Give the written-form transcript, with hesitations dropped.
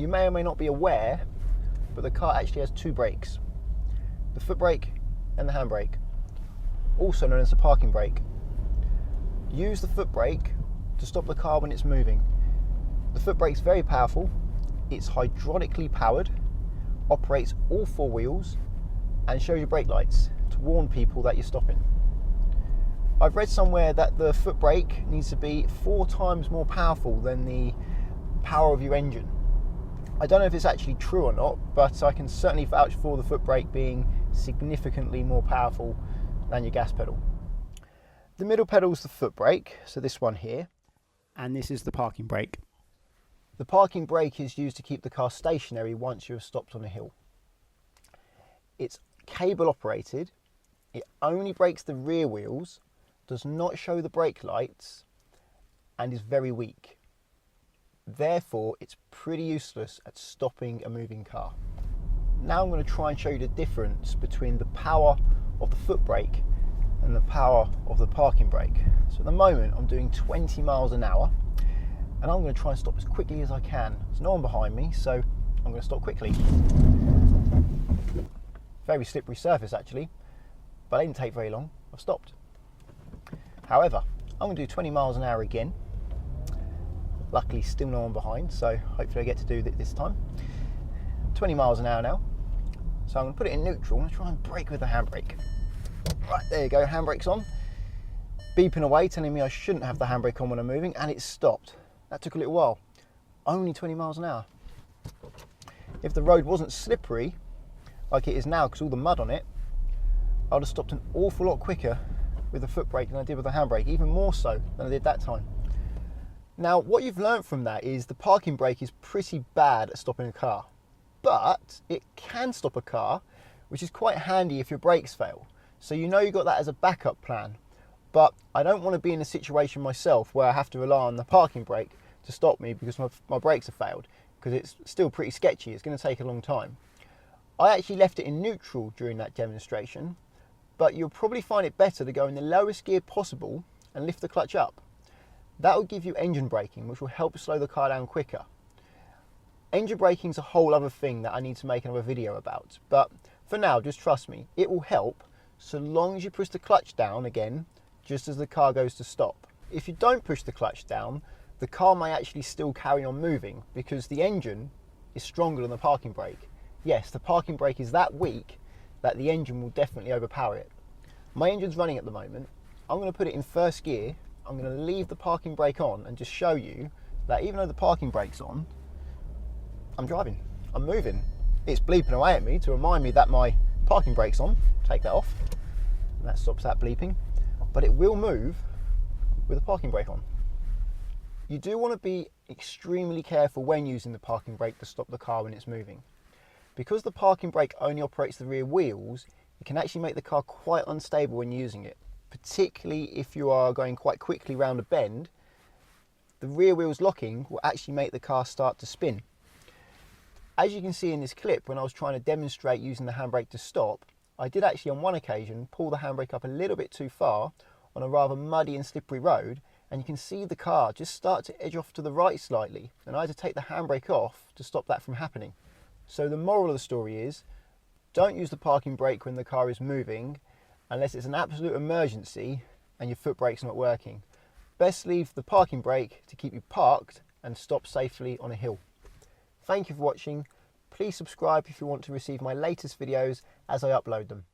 You may or may not be aware, but the car actually has two brakes, the foot brake and the handbrake, also known as the parking brake. Use the foot brake to stop the car when it's moving. The foot brake's very powerful, it's hydraulically powered, operates all four wheels, and shows you brake lights to warn people that you're stopping. I've read somewhere that the foot brake needs to be 4 times more powerful than the power of your engine. I don't know if it's actually true or not, but I can certainly vouch for the foot brake being significantly more powerful than your gas pedal. The middle pedal is the foot brake, so this one here, and this is the parking brake. The parking brake is used to keep the car stationary once you have stopped on a hill. It's cable operated, it only brakes the rear wheels, does not show the brake lights, and is very weak. Therefore, it's pretty useless at stopping a moving car. Now I'm going to try and show you the difference between the power of the foot brake and the power of the parking brake. So at the moment I'm doing 20 miles an hour and I'm going to try and stop as quickly as I can. There's no one behind me, so I'm going to stop quickly. Very slippery surface actually, but it didn't take very long. I've stopped. However, I'm going to do 20 miles an hour again. Luckily still no one behind, so hopefully I get to do that this time. 20 miles an hour now. So I'm going to put it in neutral and try and brake with the handbrake. Right, there you go, handbrake's on. Beeping away, telling me I shouldn't have the handbrake on when I'm moving, and it stopped. That took a little while. Only 20 miles an hour. If the road wasn't slippery, like it is now because all the mud on it, I'd have stopped an awful lot quicker with the foot brake than I did with the handbrake, even more so than I did that time. Now, what you've learned from that is the parking brake is pretty bad at stopping a car, but it can stop a car, which is quite handy if your brakes fail. So you know you've got that as a backup plan, but I don't want to be in a situation myself where I have to rely on the parking brake to stop me because my brakes have failed, because it's still pretty sketchy. It's going to take a long time. I actually left it in neutral during that demonstration, but you'll probably find it better to go in the lowest gear possible and lift the clutch up. That will give you engine braking, which will help slow the car down quicker. Engine braking is a whole other thing that I need to make another video about, but for now, just trust me, it will help so long as you push the clutch down again, just as the car goes to stop. If you don't push the clutch down, the car may actually still carry on moving because the engine is stronger than the parking brake. Yes, the parking brake is that weak that the engine will definitely overpower it. My engine's running at the moment. I'm going to put it in first gear. I'm going to leave the parking brake on and just show you that even though the parking brake's on, I'm driving, I'm moving. It's bleeping away at me to remind me that my parking brake's on. Take that off, and that stops that bleeping. But it will move with the parking brake on. You do want to be extremely careful when using the parking brake to stop the car when it's moving. Because the parking brake only operates the rear wheels, it can actually make the car quite unstable when using it, particularly if you are going quite quickly round a bend. The rear wheels locking will actually make the car start to spin. As you can see in this clip, when I was trying to demonstrate using the handbrake to stop, I did actually on one occasion pull the handbrake up a little bit too far on a rather muddy and slippery road, and you can see the car just start to edge off to the right slightly, and I had to take the handbrake off to stop that from happening. So the moral of the story is, don't use the parking brake when the car is moving unless it's an absolute emergency and your foot brake's not working. Best leave the parking brake to keep you parked and stop safely on a hill. Thank you for watching. Please subscribe if you want to receive my latest videos as I upload them.